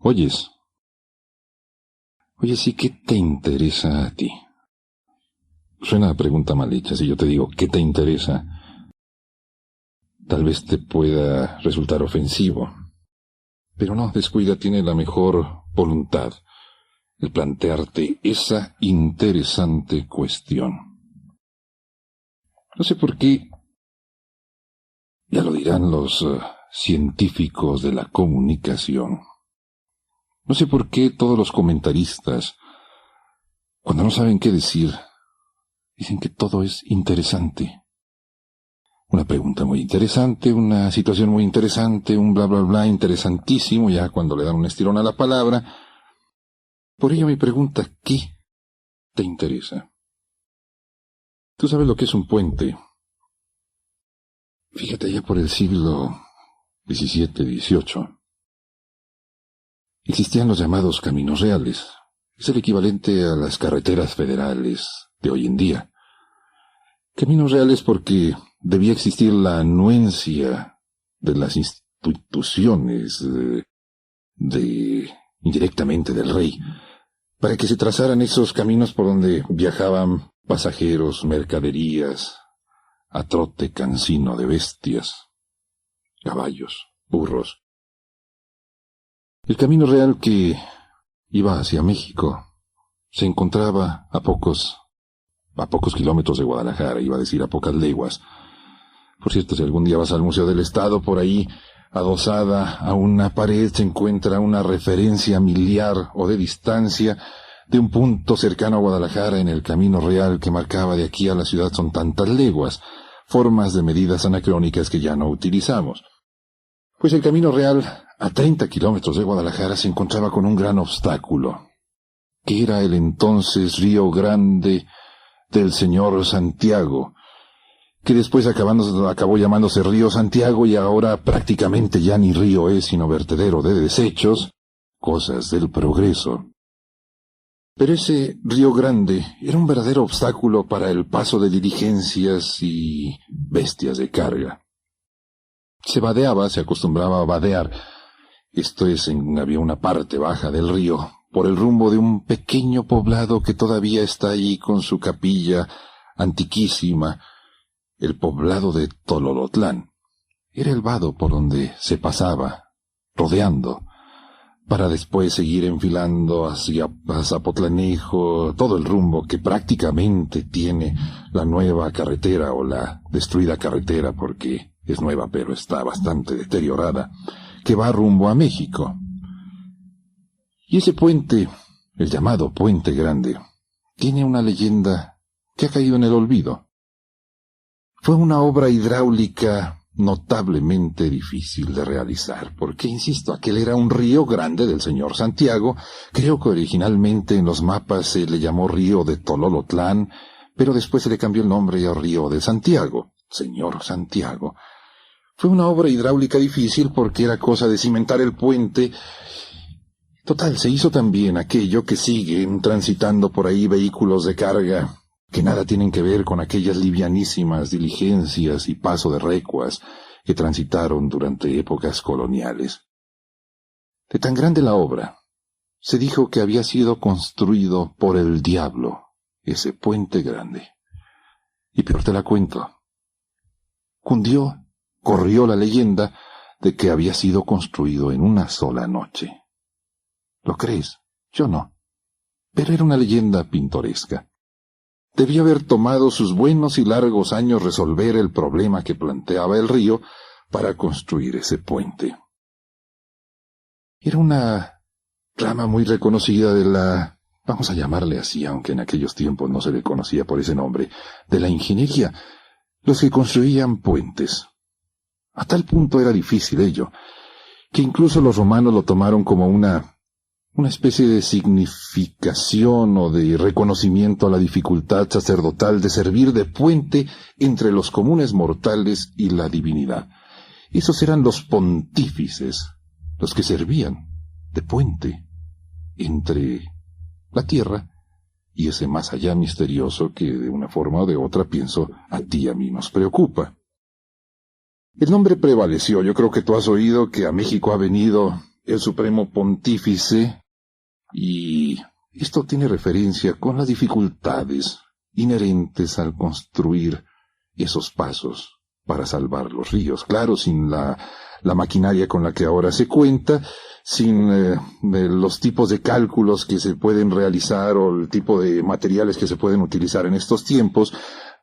Oyes. Oye, sí, ¿qué te interesa a ti? Suena a pregunta mal hecha. Si yo te digo, ¿qué te interesa? Tal vez te pueda resultar ofensivo. Pero no, descuida, tiene la mejor voluntad el plantearte esa interesante cuestión. No sé por qué, ya lo dirán los científicos de la comunicación. No sé por qué todos los comentaristas, cuando no saben qué decir, dicen que todo es interesante. Una pregunta muy interesante, una situación muy interesante, un bla bla bla interesantísimo, ya cuando le dan un estirón a la palabra. Por ello mi pregunta, ¿qué te interesa? ¿Tú sabes lo que es un puente? Fíjate, ya por el siglo XVII, XVIII, existían los llamados caminos reales. Es el equivalente a las carreteras federales de hoy en día. Caminos reales porque debía existir la anuencia de las instituciones, indirectamente del rey, para que se trazaran esos caminos por donde viajaban pasajeros, mercaderías, a trote cansino de bestias, caballos, burros. El camino real que iba hacia México se encontraba a pocos kilómetros de Guadalajara, iba a decir a pocas leguas. Por cierto, si algún día vas al Museo del Estado, por ahí, adosada a una pared, se encuentra una referencia miliar o de distancia de un punto cercano a Guadalajara en el camino real que marcaba de aquí a la ciudad son tantas leguas, formas de medidas anacrónicas que ya no utilizamos. Pues el camino real, a 30 kilómetros de Guadalajara, se encontraba con un gran obstáculo, que era el entonces Río Grande del señor Santiago, que después acabó llamándose Río Santiago y ahora prácticamente ya ni río es sino vertedero de desechos, cosas del progreso. Pero ese Río Grande era un verdadero obstáculo para el paso de diligencias y bestias de carga. Se acostumbraba a vadear, esto es, había una parte baja del río, por el rumbo de un pequeño poblado que todavía está allí con su capilla antiquísima, el poblado de Tololotlán. Era el vado por donde se pasaba, rodeando, para después seguir enfilando hacia Zapotlanejo, todo el rumbo que prácticamente tiene la nueva carretera o la destruida carretera, porque es nueva pero está bastante deteriorada, que va rumbo a México. Y ese puente, el llamado Puente Grande, tiene una leyenda que ha caído en el olvido. Fue una obra hidráulica notablemente difícil de realizar, porque, insisto, aquel era un río grande del señor Santiago. Creo que originalmente en los mapas se le llamó Río de Tololotlán, pero después se le cambió el nombre a Río de Santiago, señor Santiago. Fue una obra hidráulica difícil porque era cosa de cimentar el puente. Total, se hizo también aquello que siguen transitando por ahí vehículos de carga, que nada tienen que ver con aquellas livianísimas diligencias y paso de recuas que transitaron durante épocas coloniales. De tan grande la obra, se dijo que había sido construido por el diablo, ese Puente Grande. Y peor te la cuento. Corrió la leyenda de que había sido construido en una sola noche. ¿Lo crees? Yo no. Pero era una leyenda pintoresca. Debió haber tomado sus buenos y largos años resolver el problema que planteaba el río para construir ese puente. Era una rama muy reconocida de la, vamos a llamarle así, aunque en aquellos tiempos no se le conocía por ese nombre, de la ingeniería, los que construían puentes. A tal punto era difícil ello, que incluso los romanos lo tomaron como una especie de significación o de reconocimiento a la dificultad sacerdotal de servir de puente entre los comunes mortales y la divinidad. Esos eran los pontífices, los que servían de puente entre la tierra y ese más allá misterioso que de una forma o de otra, pienso, a ti y a mí nos preocupa. El nombre prevaleció. Yo creo que tú has oído que a México ha venido el Supremo Pontífice, y esto tiene referencia con las dificultades inherentes al construir esos pasos para salvar los ríos. Claro, sin la maquinaria con la que ahora se cuenta, sin los tipos de cálculos que se pueden realizar o el tipo de materiales que se pueden utilizar en estos tiempos.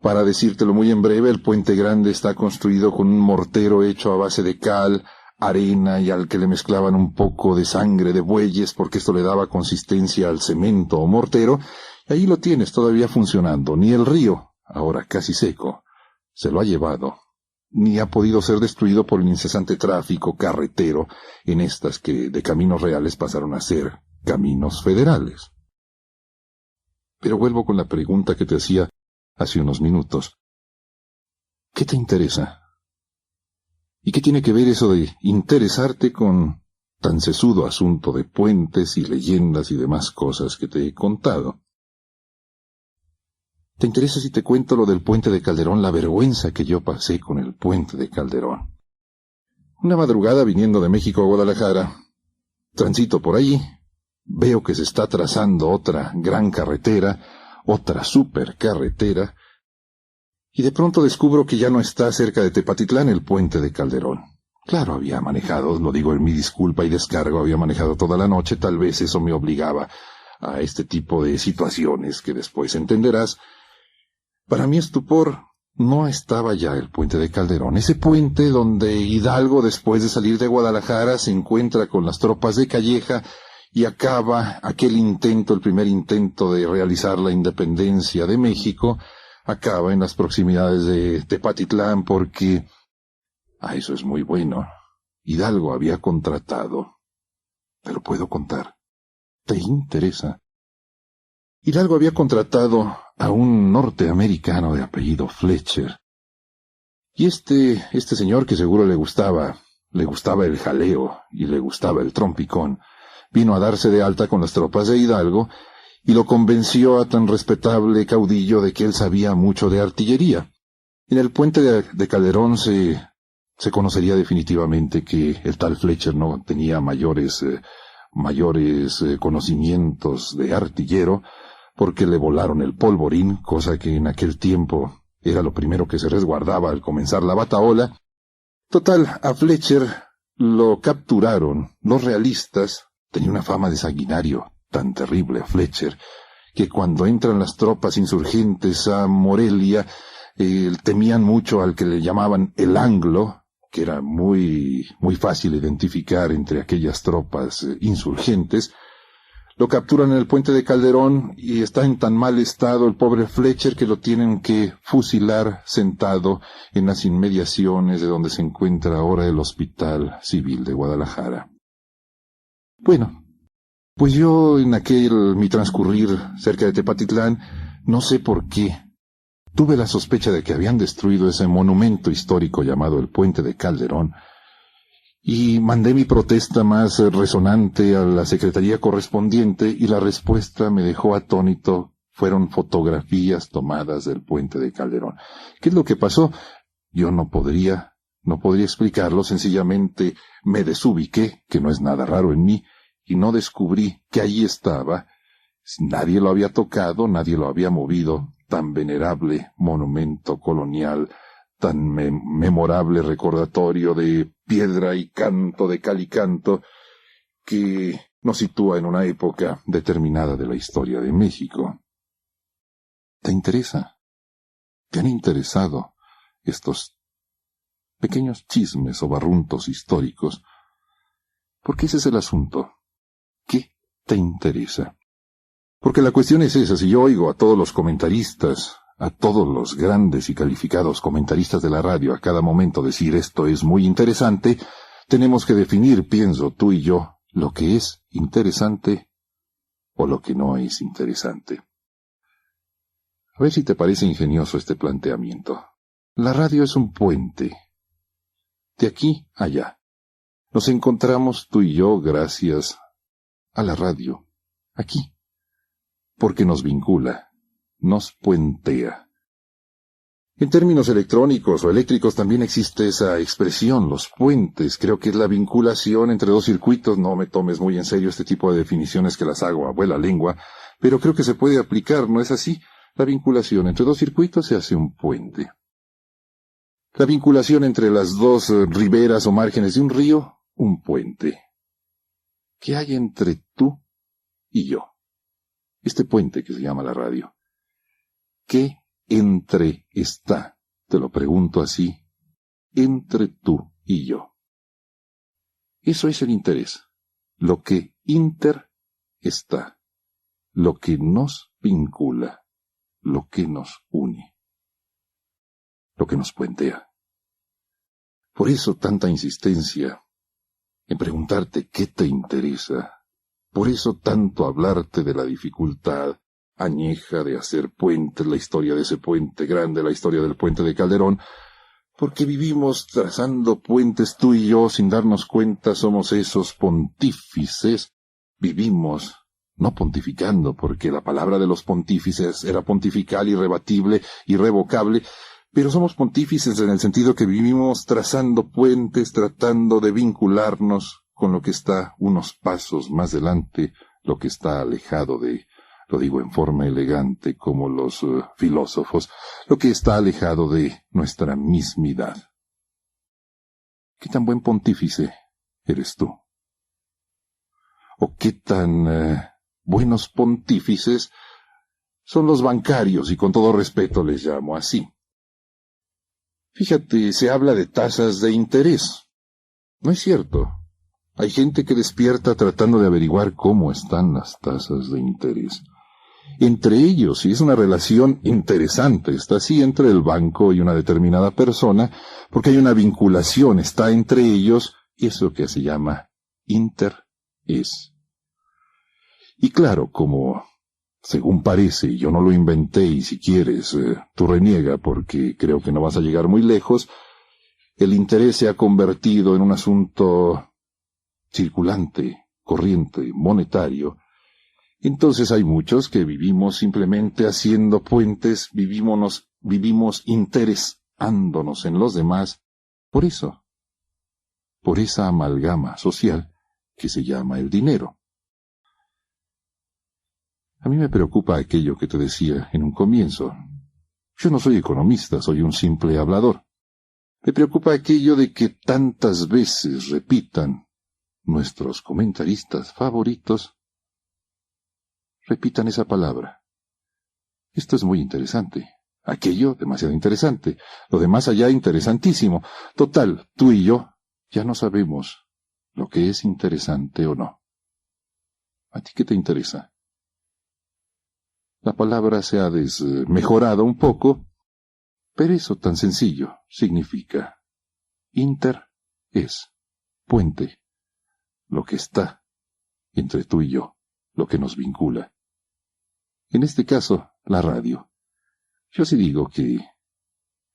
Para decírtelo muy en breve, el Puente Grande está construido con un mortero hecho a base de cal, arena y al que le mezclaban un poco de sangre de bueyes porque esto le daba consistencia al cemento o mortero, y ahí lo tienes todavía funcionando. Ni el río, ahora casi seco, se lo ha llevado, ni ha podido ser destruido por el incesante tráfico carretero en estas que de caminos reales pasaron a ser caminos federales. Pero vuelvo con la pregunta que te hacía hace unos minutos. ¿Qué te interesa? ¿Y qué tiene que ver eso de interesarte con tan sesudo asunto de puentes y leyendas y demás cosas que te he contado? ¿Te interesa si te cuento lo del puente de Calderón, la vergüenza que yo pasé con el puente de Calderón? Una madrugada viniendo de México a Guadalajara, transito por ahí, veo que se está trazando otra gran carretera, otra supercarretera, y de pronto descubro que ya no está cerca de Tepatitlán el puente de Calderón. Claro, había manejado, lo digo en mi disculpa y descargo, había manejado toda la noche, tal vez eso me obligaba a este tipo de situaciones que después entenderás. Para mi estupor, no estaba ya el puente de Calderón, ese puente donde Hidalgo, después de salir de Guadalajara, se encuentra con las tropas de Calleja y acaba aquel intento, el primer intento de realizar la independencia de México, acaba en las proximidades de Tepatitlán porque, eso es muy bueno, Hidalgo había contratado, te lo puedo contar, ¿te interesa? Hidalgo había contratado a un norteamericano de apellido Fletcher, y este señor que seguro le gustaba el jaleo y le gustaba el trompicón, vino a darse de alta con las tropas de Hidalgo y lo convenció a tan respetable caudillo de que él sabía mucho de artillería. En el puente de Calderón se conocería definitivamente que el tal Fletcher no tenía mayores conocimientos de artillero, porque le volaron el polvorín, cosa que en aquel tiempo era lo primero que se resguardaba al comenzar la batahola. Total, a Fletcher lo capturaron los realistas. Tenía una fama de sanguinario tan terrible Fletcher, que cuando entran las tropas insurgentes a Morelia, temían mucho al que le llamaban el Anglo, que era muy fácil identificar entre aquellas tropas insurgentes. Lo capturan en el puente de Calderón y está en tan mal estado el pobre Fletcher que lo tienen que fusilar sentado en las inmediaciones de donde se encuentra ahora el Hospital Civil de Guadalajara. Bueno, pues yo en mi transcurrir cerca de Tepatitlán, no sé por qué, tuve la sospecha de que habían destruido ese monumento histórico llamado el Puente de Calderón, y mandé mi protesta más resonante a la secretaría correspondiente y la respuesta me dejó atónito. Fueron fotografías tomadas del Puente de Calderón. ¿Qué es lo que pasó? Yo no podría explicarlo, sencillamente me desubiqué, que no es nada raro en mí, y no descubrí que allí estaba. Nadie lo había tocado, nadie lo había movido, tan venerable monumento colonial, tan memorable recordatorio de piedra y canto, de cal y canto, que nos sitúa en una época determinada de la historia de México. ¿Te interesa? ¿Te han interesado estos pequeños chismes o barruntos históricos? Porque ese es el asunto. ¿Qué te interesa? Porque la cuestión es esa. Si yo oigo a todos los comentaristas, a todos los grandes y calificados comentaristas de la radio a cada momento decir esto es muy interesante, tenemos que definir, pienso tú y yo, lo que es interesante o lo que no es interesante. A ver si te parece ingenioso este planteamiento. La radio es un puente. De aquí a allá. Nos encontramos tú y yo gracias a la radio. Aquí. Porque nos vincula. Nos puentea. En términos electrónicos o eléctricos también existe esa expresión, los puentes. Creo que es la vinculación entre dos circuitos. No me tomes muy en serio este tipo de definiciones que las hago a vuela lengua, pero creo que se puede aplicar, ¿no es así? La vinculación entre dos circuitos se hace un puente. La vinculación entre las dos riberas o márgenes de un río, un puente. ¿Qué hay entre tú y yo? Este puente que se llama la radio. ¿Qué entre está? Te lo pregunto así. Entre tú y yo. Eso es el interés. Lo que inter está. Lo que nos vincula. Lo que nos une. Lo que nos puentea. Por eso tanta insistencia en preguntarte qué te interesa. Por eso tanto hablarte de la dificultad añeja de hacer puentes, la historia de ese puente grande, la historia del puente de Calderón, porque vivimos trazando puentes tú y yo sin darnos cuenta, somos esos pontífices, vivimos no pontificando, porque la palabra de los pontífices era pontifical, irrebatible, irrevocable, pero somos pontífices en el sentido que vivimos trazando puentes, tratando de vincularnos con lo que está unos pasos más adelante, lo que está alejado de, lo digo en forma elegante como los filósofos, lo que está alejado de nuestra mismidad. ¿Qué tan buen pontífice eres tú? ¿O qué tan buenos pontífices son los bancarios, y con todo respeto les llamo así? Fíjate, se habla de tasas de interés. No es cierto. Hay gente que despierta tratando de averiguar cómo están las tasas de interés. Entre ellos, si es una relación interesante, está así entre el banco y una determinada persona, porque hay una vinculación, está entre ellos, eso que se llama interés. Y claro, como según parece, yo no lo inventé y si quieres, tú reniega porque creo que no vas a llegar muy lejos, el interés se ha convertido en un asunto circulante, corriente, monetario. Entonces hay muchos que vivimos simplemente haciendo puentes, vivimos interesándonos en los demás, por eso, por esa amalgama social que se llama el dinero. A mí me preocupa aquello que te decía en un comienzo. Yo no soy economista, soy un simple hablador. Me preocupa aquello de que tantas veces repitan nuestros comentaristas favoritos, repitan esa palabra. Esto es muy interesante. Aquello, demasiado interesante. Lo de más allá, interesantísimo. Total, tú y yo ya no sabemos lo que es interesante o no. ¿A ti qué te interesa? La palabra se ha desmejorado un poco, pero eso tan sencillo significa inter es puente, lo que está entre tú y yo, lo que nos vincula. En este caso, la radio. Yo sí digo que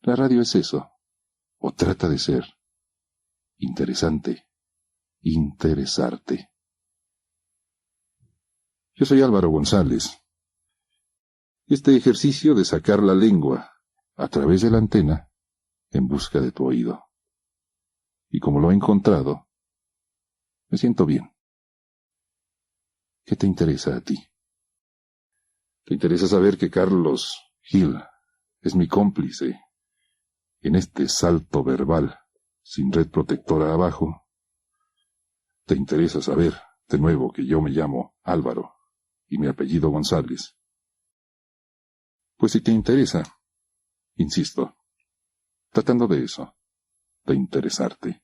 la radio es eso, o trata de ser interesante, interesarte. Yo soy Álvaro González. Este ejercicio de sacar la lengua a través de la antena en busca de tu oído. Y como lo he encontrado, me siento bien. ¿Qué te interesa a ti? ¿Te interesa saber que Carlos Gil es mi cómplice en este salto verbal sin red protectora abajo? ¿Te interesa saber, de nuevo, que yo me llamo Álvaro y mi apellido González? Pues si te interesa, insisto, tratando de eso, de interesarte.